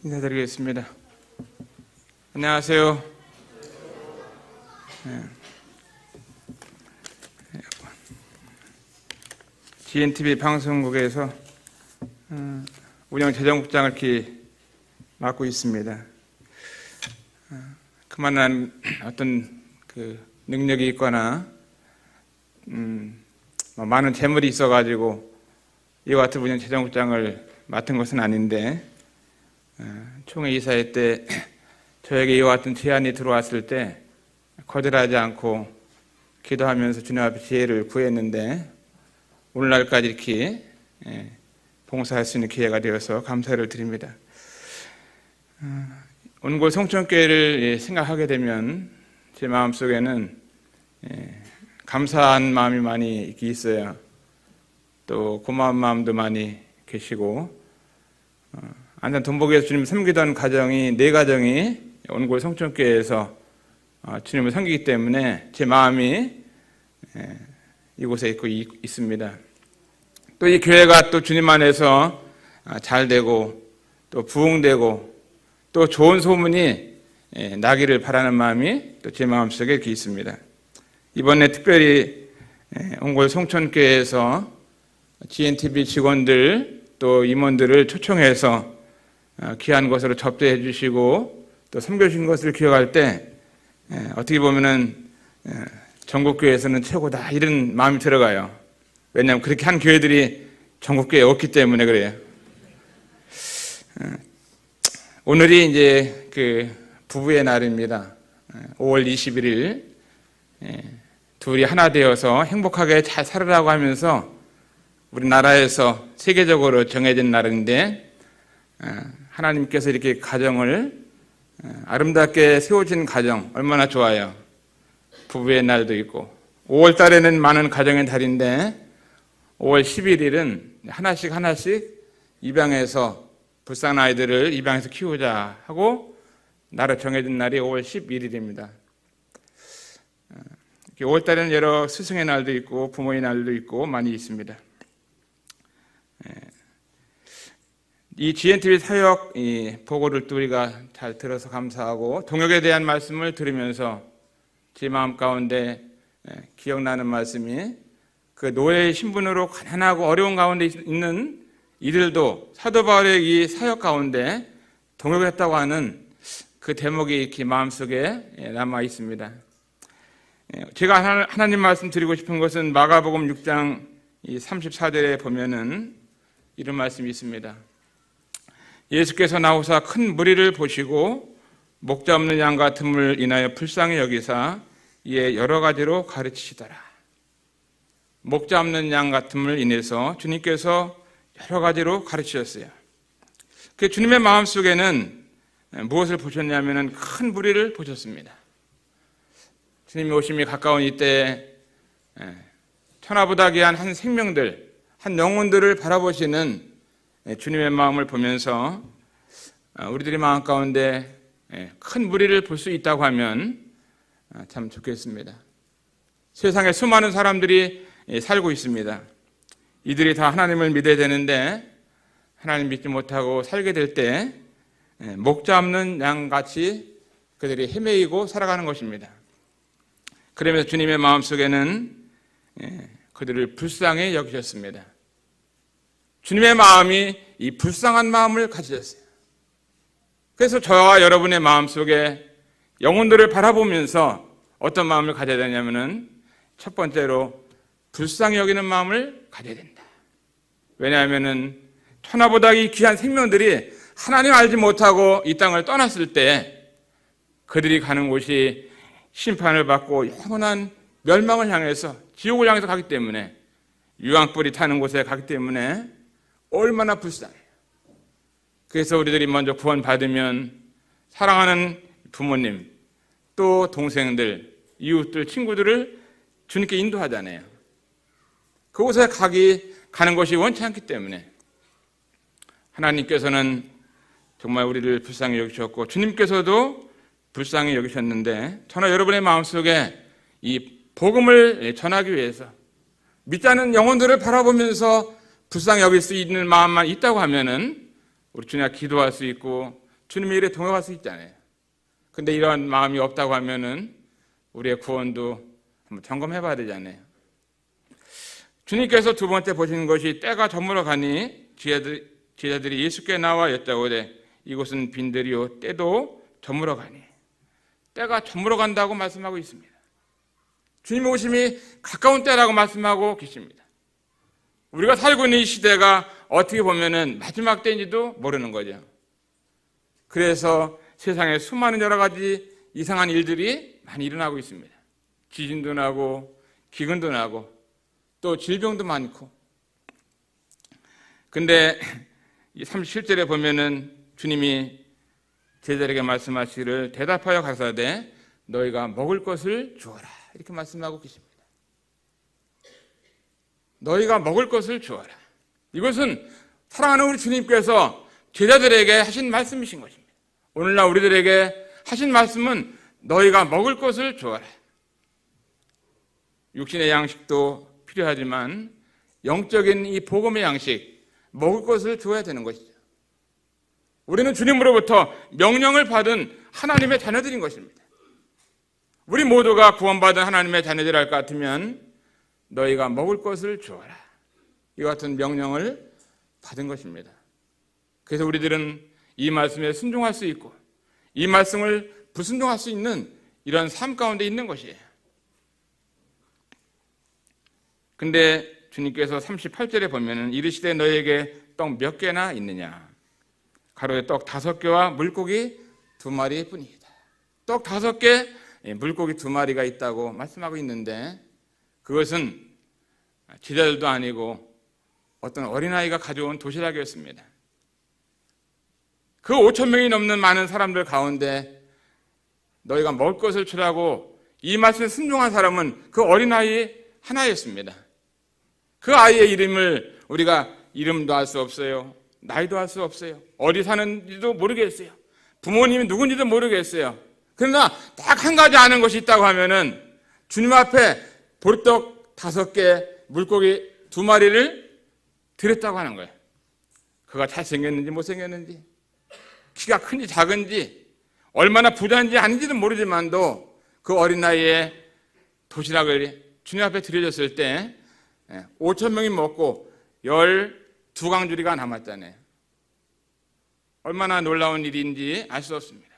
인사드리겠습니다. 안녕하세요. GNTV 방송국에서 운영재정국장을 이렇게 맡고 있습니다. 그만한 어떤 능력이 있거나 많은 재물이 있어가지고 이와 같은 운영재정국장을 맡은 것은 아닌데, 총회 이사회 때 저에게 이와 같은 제안이 들어왔을 때 거절하지 않고 기도하면서 주님 앞에 지혜를 구했는데, 오늘날까지 이렇게 봉사할 수 있는 기회가 되어서 감사를 드립니다. 온골 성천교회를 생각하게 되면 제 마음속에는 감사한 마음이 많이 있어요. 또 고마운 마음도 많이 계시고, 안산 돈복에서 주님을 섬기던 가정이 4가정이 온골 성천교회에서 주님을 섬기기 때문에 제 마음이 이곳에 있습니다. 또 이 교회가 또 주님 안에서 잘 되고 또 부흥되고 또 좋은 소문이 나기를 바라는 마음이 또 제 마음속에 이렇게 있습니다. 이번에 특별히 온골 성천교회에서 GNTV 직원들 또 임원들을 초청해서 귀한 것으로 접대해 주시고 또 섬겨주신 것을 기억할 때 어떻게 보면은 전국교회에서는 최고다 이런 마음이 들어가요. 왜냐하면 그렇게 한 교회들이 전국교회에 없기 때문에 그래요. 오늘이 이제 부부의 날입니다. 5월 21일 둘이 하나 되어서 행복하게 잘 살으라고 하면서 우리나라에서 세계적으로 정해진 날인데, 하나님께서 이렇게 가정을 아름답게 세워진 가정 얼마나 좋아요. 부부의 날도 있고, 5월 달에는 많은 가정의 달인데 5월 11일은 하나씩 입양해서 불쌍한 아이들을 입양해서 키우자 하고 나라 정해진 날이 5월 11일입니다. 5월 달에는 여러 스승의 날도 있고 부모의 날도 있고 많이 있습니다. 이 GNTV 사역 보고를 또 우리가 잘 들어서 감사하고, 동역에 대한 말씀을 들으면서 제 마음 가운데 기억나는 말씀이, 그 노예의 신분으로 가난하고 어려운 가운데 있는 이들도 사도 바울의 이 사역 가운데 동역했다고 하는 그 대목이 이렇게 마음속에 남아 있습니다. 제가 하나님 말씀 드리고 싶은 것은 마가복음 6장 34절에 보면은 이런 말씀이 있습니다. 예수께서 나오사 큰 무리를 보시고 목자 없는 양 같음을 인하여 불쌍히 여기사 이에 여러 가지로 가르치시더라. 목자 없는 양 같음을 인해서 주님께서 여러 가지로 가르치셨어요. 그 주님의 마음속에는 무엇을 보셨냐면 큰 무리를 보셨습니다. 주님이 오심이 가까운 이때 천하보다 귀한 한 생명들, 한 영혼들을 바라보시는 주님의 마음을 보면서 우리들의 마음 가운데 큰 무리를 볼 수 있다고 하면 참 좋겠습니다. 세상에 수많은 사람들이 살고 있습니다. 이들이 다 하나님을 믿어야 되는데 하나님 믿지 못하고 살게 될 때 목자 없는 양같이 그들이 헤매이고 살아가는 것입니다. 그러면서 주님의 마음속에는 그들을 불쌍히 여기셨습니다. 주님의 마음이 이 불쌍한 마음을 가지셨어요. 그래서 저와 여러분의 마음속에 영혼들을 바라보면서 어떤 마음을 가져야 되냐면은, 첫 번째로 불쌍히 여기는 마음을 가져야 된다. 왜냐하면은 천하보다 이 귀한 생명들이 하나님 알지 못하고 이 땅을 떠났을 때 그들이 가는 곳이 심판을 받고 영원한 멸망을 향해서, 지옥을 향해서 가기 때문에, 유황불이 타는 곳에 가기 때문에 얼마나 불쌍해요. 그래서 우리들이 먼저 구원받으면 사랑하는 부모님, 또 동생들, 이웃들, 친구들을 주님께 인도하잖아요. 그곳에 가는 것이 원치 않기 때문에 하나님께서는 정말 우리를 불쌍히 여기셨고 주님께서도 불쌍히 여기셨는데, 저는 여러분의 마음속에 이 복음을 전하기 위해서 믿지 않는 영혼들을 바라보면서 불쌍히 여길 수 있는 마음만 있다고 하면은 우리 주님 앞에 기도할 수 있고 주님의 일에 동역할 수 있잖아요. 근데 이런 마음이 없다고 하면은 우리의 구원도 한번 점검해 봐야 되잖아요. 주님께서 두 번째 보시는 것이 때가 저물어 가니 제자들이 예수께 나와 여짜오되 이곳은 빈들이요 때도 저물어 가니, 때가 저물어 간다고 말씀하고 있습니다. 주님의 오심이 가까운 때라고 말씀하고 계십니다. 우리가 살고 있는 이 시대가 어떻게 보면은 마지막 때인지도 모르는 거죠. 그래서 세상에 수많은 여러 가지 이상한 일들이 많이 일어나고 있습니다. 지진도 나고 기근도 나고 또 질병도 많고. 근데 37절에 보면은 주님이 제자들에게 말씀하시기를 대답하여 가사대 너희가 먹을 것을 주어라, 이렇게 말씀하고 계십니다. 너희가 먹을 것을 주어라. 이것은 사랑하는 우리 주님께서 제자들에게 하신 말씀이신 것입니다. 오늘날 우리들에게 하신 말씀은 너희가 먹을 것을 주어라. 육신의 양식도 필요하지만 영적인 이 복음의 양식, 먹을 것을 주어야 되는 것이죠. 우리는 주님으로부터 명령을 받은 하나님의 자녀들인 것입니다. 우리 모두가 구원받은 하나님의 자녀들 할 것 같으면 너희가 먹을 것을 주어라, 이와 같은 명령을 받은 것입니다. 그래서 우리들은 이 말씀에 순종할 수 있고 이 말씀을 불순종할 수 있는 이런 삶 가운데 있는 것이에요. 근데 주님께서 38절에 보면은 이르시되 너희에게 떡 몇 개나 있느냐, 가로에 떡 5개와 물고기 2마리 뿐이다. 떡 5개, 물고기 2마리가 있다고 말씀하고 있는데 그것은 제자들도 아니고 어떤 어린아이가 가져온 도시락이었습니다. 그 5,000명이 넘는 많은 사람들 가운데 너희가 먹을 것을 주라고 이 말씀에 순종한 사람은 그 어린아이 하나였습니다. 그 아이의 이름을 우리가 이름도 알 수 없어요. 나이도 알 수 없어요. 어디 사는지도 모르겠어요. 부모님이 누군지도 모르겠어요. 그러나 딱 한 가지 아는 것이 있다고 하면은 주님 앞에 보리떡 5개, 물고기 2마리를 드렸다고 하는 거예요. 그가 잘생겼는지 못생겼는지, 키가 큰지 작은지, 얼마나 부자인지 아닌지도 모르지만도 그 어린 나이에 도시락을 주님 앞에 드려졌을 때 5,000명이 먹고 12강주리가 남았잖아요. 얼마나 놀라운 일인지 알 수 없습니다.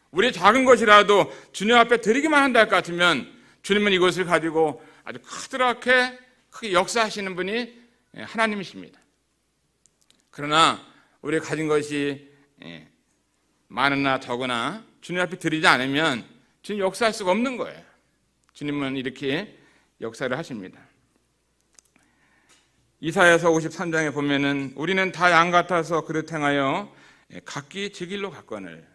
우리 작은 것이라도 주님 앞에 드리기만 한다 할 것 같으면 주님은 이것을 가지고 아주 크게 역사하시는 분이 하나님이십니다. 그러나 우리가 가진 것이 많으나 적으나 주님 앞에 드리지 않으면 주님 역사할 수가 없는 거예요. 주님은 이렇게 역사를 하십니다. 이사야서 53장에 보면은 우리는 다 양 같아서 그릇 행하여 각기 제 길로 갔거늘.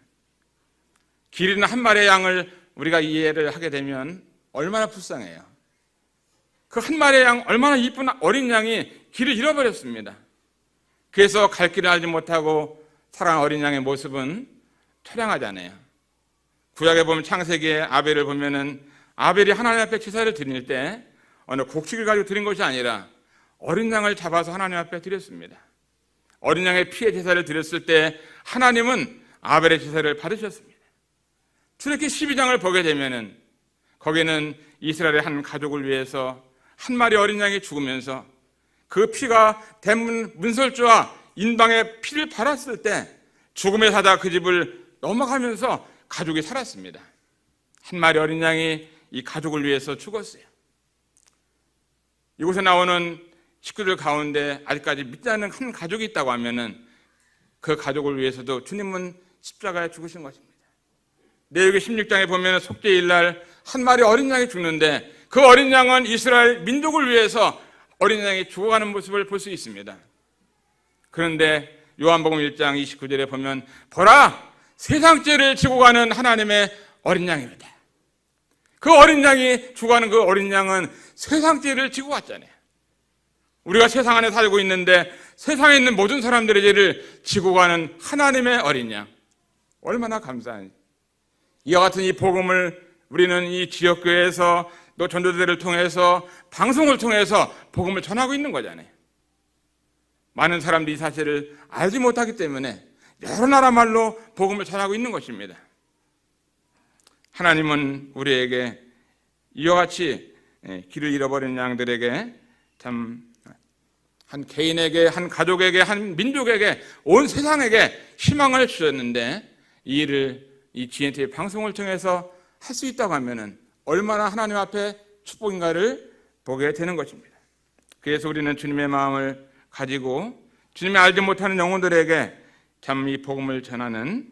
길 잃은 한 마리의 양을 우리가 이해를 하게 되면 얼마나 불쌍해요. 그 한 마리의 양, 얼마나 이쁜 어린 양이 길을 잃어버렸습니다. 그래서 갈 길을 알지 못하고 살아간 어린 양의 모습은 처량하잖아요. 구약에 보면 창세기에 아벨을 보면은 아벨이 하나님 앞에 제사를 드릴 때 어느 곡식을 가지고 드린 것이 아니라 어린 양을 잡아서 하나님 앞에 드렸습니다. 어린 양의 피의 제사를 드렸을 때 하나님은 아벨의 제사를 받으셨습니다. 출애굽기 12장을 보게 되면은 거기는 이스라엘의 한 가족을 위해서 한 마리 어린 양이 죽으면서 그 피가 대문 문설주와 인방에 피를 발았을 때 죽음의 사자 그 집을 넘어가면서 가족이 살았습니다. 한 마리 어린 양이 이 가족을 위해서 죽었어요. 이곳에 나오는 식구들 가운데 아직까지 믿지 않는 한 가족이 있다고 하면은 그 가족을 위해서도 주님은 십자가에 죽으신 것입니다. 레위기 16장에 보면 속죄일 날 한 마리 어린 양이 죽는데 그 어린 양은 이스라엘 민족을 위해서 어린 양이 죽어가는 모습을 볼 수 있습니다. 그런데 요한복음 1장 29절에 보면 보라, 세상 죄를 지고 가는 하나님의 어린 양입니다. 그 어린 양이 죽어가는 그 어린 양은 세상 죄를 지고 갔잖아요. 우리가 세상 안에 살고 있는데 세상에 있는 모든 사람들의 죄를 지고 가는 하나님의 어린 양, 얼마나 감사한지. 이와 같은 이 복음을 우리는 이 지역교회에서 또 전도대를 통해서 방송을 통해서 복음을 전하고 있는 거잖아요. 많은 사람들이 이 사실을 알지 못하기 때문에 여러 나라 말로 복음을 전하고 있는 것입니다. 하나님은 우리에게 이와 같이 길을 잃어버린 양들에게 참 한 개인에게, 한 가족에게, 한 민족에게, 온 세상에게 희망을 주셨는데 이 일을 이 GNTV 방송을 통해서 할 수 있다고 하면은 얼마나 하나님 앞에 축복인가를 보게 되는 것입니다. 그래서 우리는 주님의 마음을 가지고 주님이 알지 못하는 영혼들에게 참 이 복음을 전하는,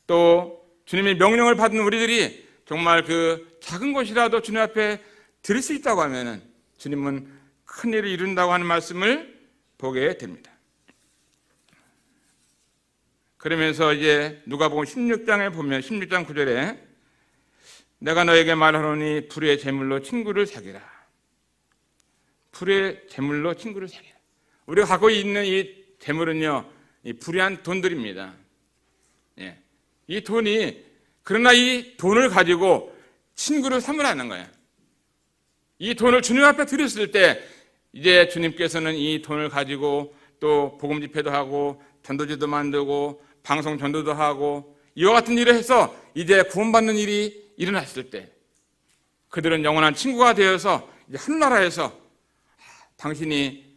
또 주님의 명령을 받은 우리들이 정말 그 작은 것이라도 주님 앞에 드릴 수 있다고 하면은 주님은 큰 일을 이룬다고 하는 말씀을 보게 됩니다. 그러면서 이제 누가복음 16장에 보면 16장 9절에 내가 너에게 말하노니 불의 제물로 친구를 사귀라. 불의 제물로 친구를 사귀라. 우리가 갖고 있는 이 제물은요, 이 불의한 돈들입니다. 예. 이 돈이, 그러나 이 돈을 가지고 친구를 삼으라는 거예요. 이 돈을 주님 앞에 드렸을 때 이제 주님께서는 이 돈을 가지고 또 복음 집회도 하고 전도지도 만들고 방송 전도도 하고 이와 같은 일을 해서 이제 구원받는 일이 일어났을 때 그들은 영원한 친구가 되어서 이제 하늘나라에서 당신이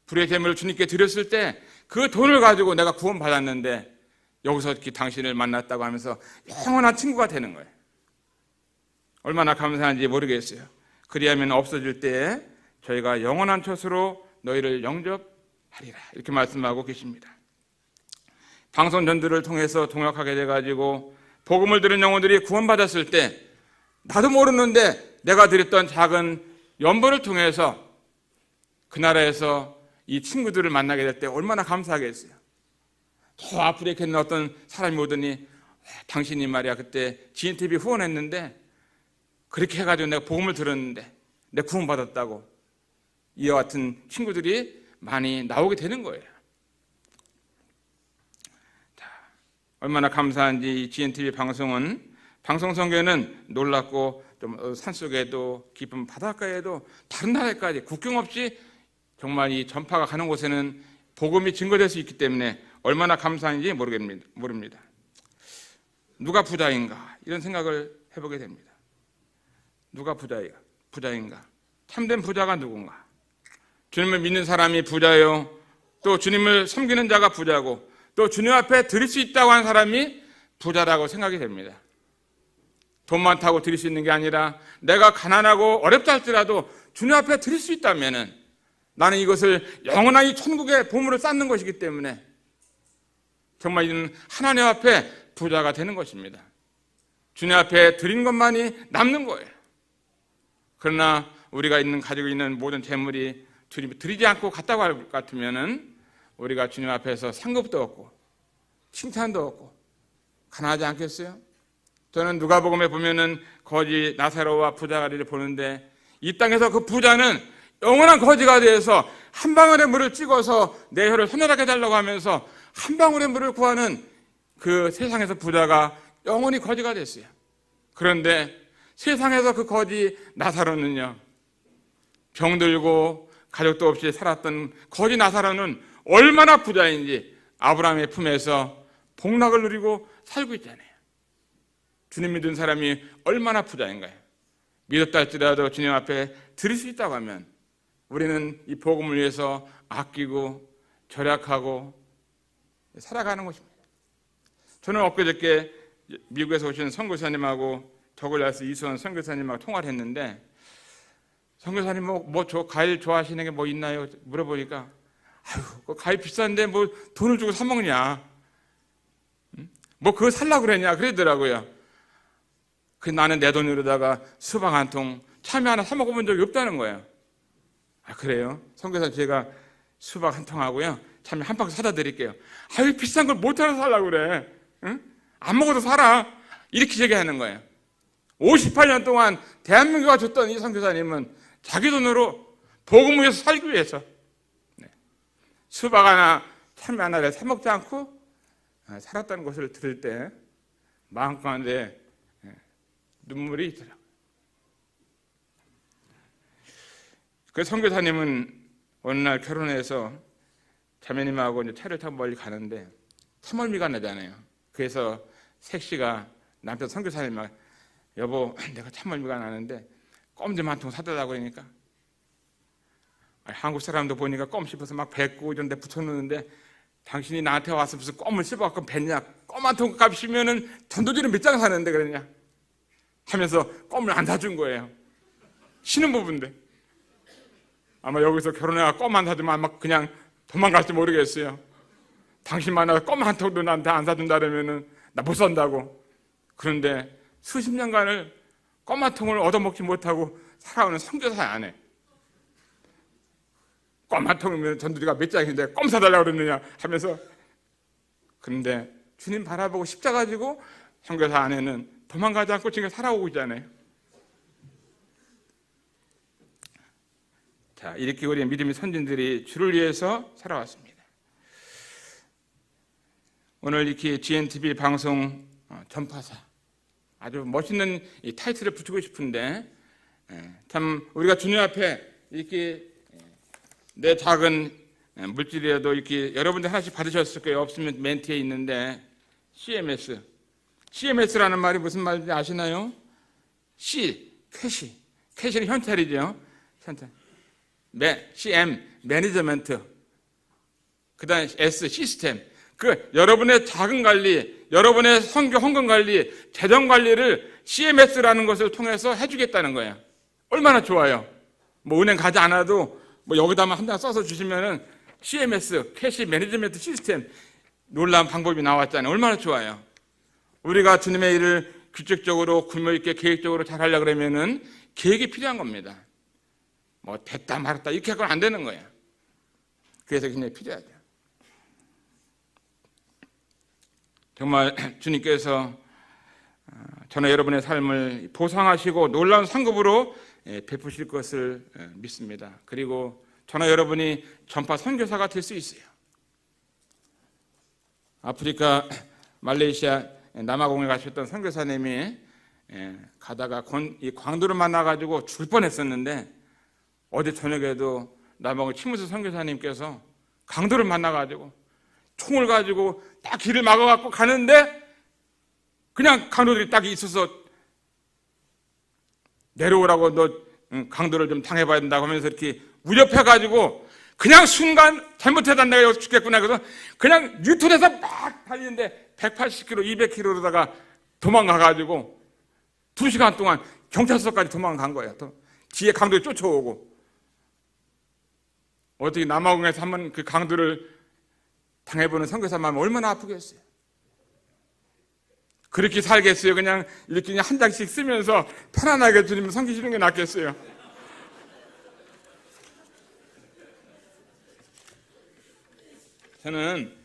불의 제물을 주님께 드렸을 때 그 돈을 가지고 내가 구원받았는데 여기서 이렇게 당신을 만났다고 하면서 영원한 친구가 되는 거예요. 얼마나 감사한지 모르겠어요. 그리하면 없어질 때에 저희가 영원한 처소로 너희를 영접하리라, 이렇게 말씀하고 계십니다. 방송 전도를 통해서 동역하게 돼가지고 복음을 들은 영혼들이 구원받았을 때 나도 모르는데 내가 드렸던 작은 연보를 통해서 그 나라에서 이 친구들을 만나게 될 때 얼마나 감사하겠어요. 저 아프리카에 있는 어떤 사람이 오더니 당신이 말이야 그때 GNTV 후원했는데 그렇게 해가지고 내가 복음을 들었는데 내가 구원받았다고, 이와 같은 친구들이 많이 나오게 되는 거예요. 자, 얼마나 감사한지 이 GNTV 방송은, 방송 선교는 놀랍고 좀 산속에도 깊은 바닷가에도 다른 나라까지 국경 없이 정말 이 전파가 가는 곳에는 복음이 증거될 수 있기 때문에 얼마나 감사한지 모릅니다. 누가 부자인가, 이런 생각을 해보게 됩니다. 누가 부자인가? 참된 부자가 누군가? 주님을 믿는 사람이 부자요, 또 주님을 섬기는 자가 부자고, 또 주님 앞에 드릴 수 있다고 하는 사람이 부자라고 생각이 됩니다. 돈 많다고 드릴 수 있는 게 아니라 내가 가난하고 어렵다 할지라도 주님 앞에 드릴 수 있다면은 나는 이것을 영원한 이 천국의 보물을 쌓는 것이기 때문에 정말 이는 하나님 앞에 부자가 되는 것입니다. 주님 앞에 드린 것만이 남는 거예요. 그러나 우리가 가지고 있는 모든 재물이 주님이 드리지 않고 갔다고 할 것 같으면은 우리가 주님 앞에서 상급도 없고 칭찬도 없고 가난하지 않겠어요? 저는 누가복음에 보면은 거지 나사로와 부자가리를 보는데 이 땅에서 그 부자는 영원한 거지가 되어서 한 방울의 물을 찍어서 내 혀를 서늘하게 달라고 하면서 한 방울의 물을 구하는 그 세상에서 부자가 영원히 거지가 됐어요. 그런데 세상에서 그 거지 나사로는요, 병들고 가족도 없이 살았던 거지 나사로는 얼마나 부자인지 아브라함의 품에서 복락을 누리고 살고 있잖아요. 주님 믿은 사람이 얼마나 부자인가요? 믿었다 할지라도 주님 앞에 드릴 수 있다고 하면 우리는 이 복음을 위해서 아끼고 절약하고 살아가는 것입니다. 저는 엊그저께 미국에서 오신 선교사님하고 더글라스 이수원 선교사님하고 통화를 했는데, 선교사님 저 과일 좋아하시는 게 뭐 있나요? 물어보니까 아유, 과일 비싼데 뭐 돈을 주고 사 먹냐? 뭐 그거 살라고 그랬냐? 그러더라고요. 그 나는 내 돈으로다가 수박 한 통, 참외 하나 사 먹어본 적이 없다는 거예요. 아, 그래요? 선교사 제가 수박 한 통하고요, 참외 한 박스 사다 드릴게요. 아유, 비싼 걸 못 하러 살라고 그래. 응? 안 먹어도 살아. 이렇게 얘기하는 거예요. 58년 동안 대한민국가 줬던 이 선교사님은 자기 돈으로 복음을 위해서 살기 위해서 수박 하나, 참외 하나를 사 먹지 않고 살았다는 것을 들을 때 마음 가운데 눈물이 있더라고요. 그 선교사님은 어느 날 결혼해서 자매님하고 이제 차를 타고 멀리 가는데 참을미가 나잖아요. 그래서 색시가 남편 선교사님 막 여보 내가 참을미가 나는데 껌 좀 한 통 사달라고 그러니까 한국 사람도 보니까 껌 씹어서 막 뱉고 이런 데 붙여놓는데 당신이 나한테 와서 무슨 껌을 씹어갖고 뱉냐, 껌 한 통 값이면은 전도지는 몇 장 사는데 그러냐 하면서 껌을 안 사준 거예요. 신혼부부인데 아마 여기서 결혼해가 껌 안 사주면 아마 그냥 도망갈지 모르겠어요. 당신 만나서 껌 한 통도 나한테 안 사준다 그러면은 나 못 산다고. 그런데 수십 년간을 껌 한 통을 얻어먹지 못하고 살아오는 선교사 아내, 껌 한 통이면 전도지가 몇 장인데 껌 사달라고 그러느냐 하면서. 그런데 주님 바라보고 십자가 지고 선교사 아내는 도망가지 않고 지금 살아오고 있잖아요. 자, 이렇게 우리 믿음의 선진들이 주를 위해서 살아왔습니다. 오늘 이렇게 GNTV 방송 전파사, 아주 멋있는 이 타이틀을 붙이고 싶은데 참 우리가 주님 앞에 이렇게 내 작은 물질이라도 이렇게 여러분들 하나씩 받으셨을 거예요. 없으면 멘트에 있는데 CMS라는 말이 무슨 말인지 아시나요? 캐시는 현찰이죠. 현찰. CM 매니저먼트, 그다음에 S 시스템. 그 여러분의 자금 관리, 여러분의 선교 헌금 관리, 재정 관리를 CMS라는 것을 통해서 해주겠다는 거예요. 얼마나 좋아요. 뭐 은행 가지 않아도 뭐 여기다만 한 장 써서 주시면은 CMS 캐시 매니저먼트 시스템, 놀라운 방법이 나왔잖아요. 얼마나 좋아요. 우리가 주님의 일을 규칙적으로 규모 있게 계획적으로 잘 하려고 그러면은 계획이 필요한 겁니다. 뭐 됐다 말았다 이렇게 하면 안 되는 거예요. 그래서 굉장히 필요하죠. 정말 주님께서 저는 여러분의 삶을 보상하시고 놀라운 상급으로 베푸실 것을 믿습니다. 그리고 저는 여러분이 전파 선교사가 될 수 있어요. 아프리카 말레이시아 남아공에 가셨던 선교사님이 가다가 이 광도를 만나가지고 죽을 뻔했었는데 어제 저녁에도 남아공 치무스 선교사님께서 강도를 만나가지고 총을 가지고 딱 길을 막아갖고 가는데 그냥 강도들이 딱 있어서 내려오라고 너 강도를 좀 당해봐야 된다고 하면서 이렇게 우렵해가지고 그냥 순간 잘못해다 내가 여기서 죽겠구나 그래서 그냥 뉴턴에서 막 달리는데 180km, 200km로다가 도망가가지고 2시간 동안 경찰서까지 도망간 거예요. 뒤에 강도에 쫓아오고. 어떻게 남아공에서 한번 그 강도를 당해보는 선교사 마음이 얼마나 아프겠어요. 그렇게 살겠어요. 그냥 이렇게 그냥 한 장씩 쓰면서 편안하게 주님 섬기시는 게 낫겠어요. 저는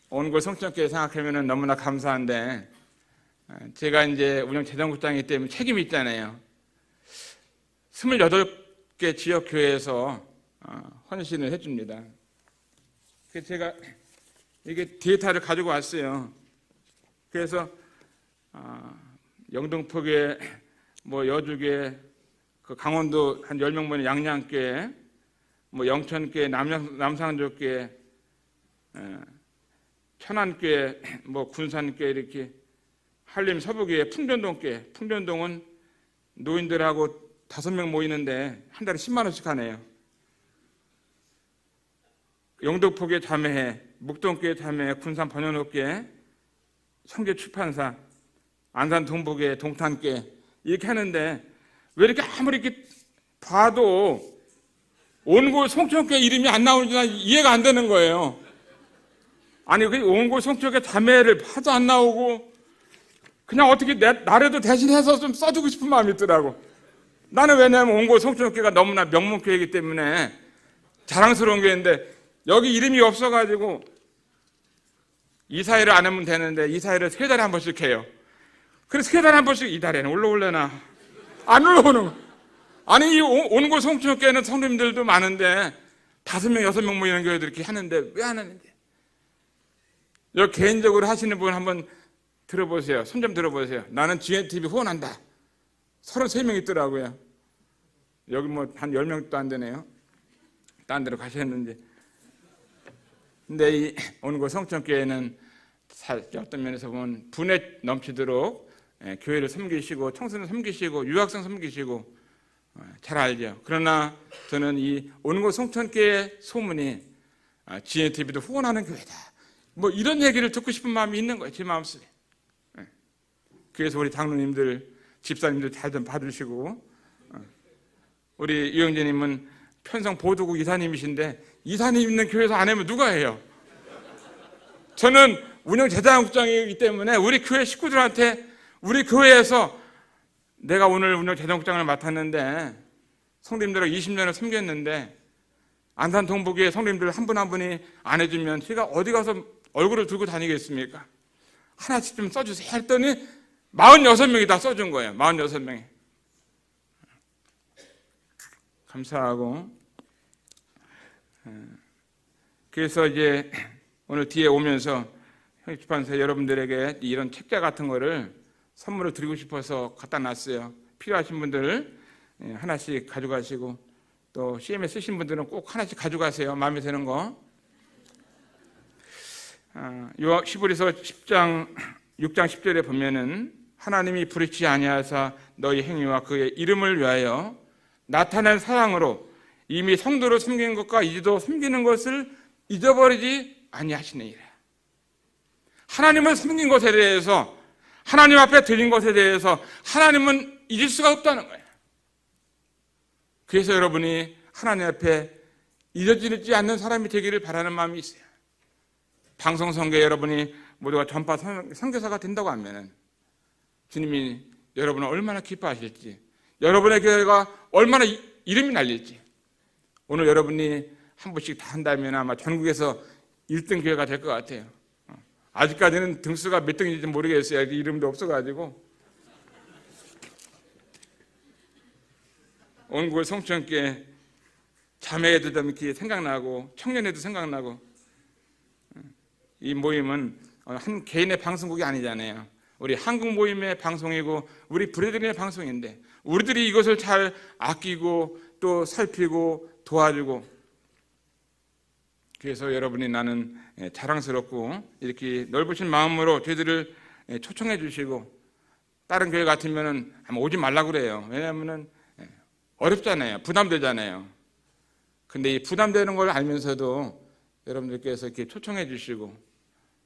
온골 성천교회 생각하면 너무나 감사한데 제가 이제 운영재정국장이기 때문에 책임이 있잖아요. 28개 지역교회에서 헌신을 해줍니다. 그래서 제가 이게 데이터를 가지고 왔어요. 그래서 영등포교회, 뭐 여주교회, 그 강원도 한 10명분의 양양교회, 뭐 영천교회, 남상족교회, 천안교회, 뭐 군산교회 이렇게 한림 서부교회, 풍전동교회. 풍전동은 노인들하고 5명 모이는데 한 달에 10만 원씩 하네요. 영등포교회 자매회, 묵동교회 자매회, 군산 번연옥교회, 성계출판사, 안산 동북교회, 동탄교회 이렇게 하는데 왜 이렇게 아무리 이렇게 봐도 온골 송천교회 이름이 안 나오는지 난 이해가 안 되는 거예요. 아니 그 온골 송천교회 자매회를 봐도 안 나오고 그냥 어떻게 나라도 대신해서 좀 써주고 싶은 마음이 있더라고. 나는 왜냐하면 온골 송천교회가 너무나 명문교회이기 때문에 자랑스러운 교회인데 여기 이름이 없어가지고 이사회를 안 하면 되는데 이사회를 3달에 한 번씩 해요. 그래서 3달에 한 번씩 이달에는 올라올려나 안 올라오는. 아니 이 온골 송천교회는 성도님들도 많은데 5명, 6명 모이는 교회도 이렇게 하는데 왜 안 하는지. 여기 개인적으로 하시는 분 한번 들어보세요. 손 좀 들어보세요. 나는 GNTV 후원한다. 33명 있더라고요. 여기 뭐 한 10명도 안 되네요. 딴 데로 가셨는지. 근데 이 온골 성천교회는 어떤 면에서 보면 분에 넘치도록 교회를 섬기시고 청소년 섬기시고 유학생 섬기시고 잘 알죠. 그러나 저는 이 온고 송천교회 소문이 GNTV도 후원하는 교회다, 뭐 이런 얘기를 듣고 싶은 마음이 있는 거예요, 제 마음속에. 그래서 우리 장로님들, 집사님들 잘 좀 봐주시고, 우리 유영재님은 편성 보도국 이사님이신데 이사님 있는 교회에서 안 하면 누가 해요? 저는 운영 재단국장이기 때문에 우리 교회 식구들한테 우리 교회에서 내가 오늘 운영 재단국장을 맡았는데 성도님들하고 20년을 섬겼는데 안산 동북에 성도님들 한 분 한 분이 안 해주면 제가 어디 가서 얼굴을 들고 다니겠습니까? 하나씩 좀 써주세요 했더니 46명이 다 써준 거예요. 46명이. 감사하고, 그래서 이제 오늘 뒤에 오면서 형집판사 여러분들에게 이런 책자 같은 거를 선물을 드리고 싶어서 갖다 놨어요. 필요하신 분들 하나씩 가져가시고, 또 CM에 쓰신 분들은 꼭 하나씩 가져가세요. 마음에 드는 거. 시브리서 10장 6장 10절에 보면은 하나님이 부르지 아니하사 너희 행위와 그의 이름을 위하여 나타낸 사랑으로 이미 성도로 섬긴 것과 이제도 섬기는 것을 잊어버리지 아니하시느니라. 하나님을 섬긴 것에 대해서, 하나님 앞에 드린 것에 대해서 하나님은 잊을 수가 없다는 거예요. 그래서 여러분이 하나님 앞에 잊어지지 않는 사람이 되기를 바라는 마음이 있어요. 방송 선교에 여러분이 모두가 전파 선교사가 된다고 하면은 주님이 여러분을 얼마나 기뻐하실지, 여러분의 교회가 얼마나 이름이 날릴지. 오늘 여러분이 한 번씩 다 한다면 아마 전국에서 1등 교회가 될 것 같아요. 아직까지는 등수가 몇 등인지 모르겠어요. 이름도 없어가지고. 온골 성천교회 자매애도 좀 이렇게 생각나고 청년회도 생각나고. 이 모임은 한 개인의 방송국이 아니잖아요. 우리 한국 모임의 방송이고 우리 브레드린의 방송인데 우리들이 이것을 잘 아끼고 또 살피고 도와주고, 그래서 여러분이 나는 자랑스럽고 이렇게 넓으신 마음으로 저희들을 초청해 주시고, 다른 교회 같으면은 아마 오지 말라고 그래요. 왜냐하면은 어렵잖아요. 부담되잖아요. 근데 이 부담되는 걸 알면서도 여러분들께서 이렇게 초청해 주시고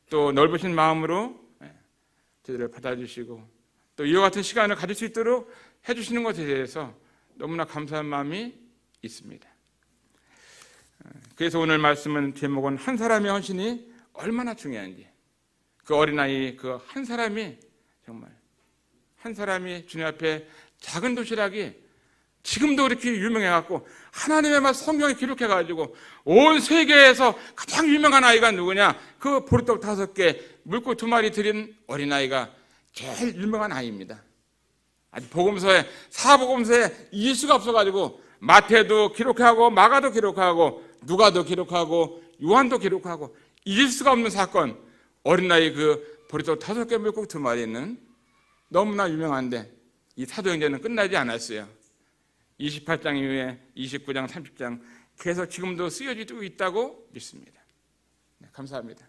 또 넓으신 마음으로 저희들을 받아주시고 또 이와 같은 시간을 가질 수 있도록 해주시는 것에 대해서 너무나 감사한 마음이 있습니다. 그래서 오늘 말씀은 제목은 한 사람의 헌신이 얼마나 중요한지, 그 어린아이 그 한 사람이 정말 한 사람이 주님 앞에 작은 도시락이 지금도 이렇게 유명해갖고 하나님의 말 성경에 기록해가지고 온 세계에서 가장 유명한 아이가 누구냐? 그 보리떡 5개, 물고기 2마리 드린 어린아이가 제일 유명한 아이입니다. 아직 복음서에, 사복음서에 잊을 수가 없어가지고 마태도 기록하고 마가도 기록하고 누가도 기록하고 요한도 기록하고 잊을 수가 없는 사건, 어린아이 그 보리떡 5개, 물고기 2마리는 너무나 유명한데 이 사도행전은 끝나지 않았어요. 28장 이후에 29장, 30장 계속 지금도 쓰여지고 있다고 믿습니다. 네, 감사합니다.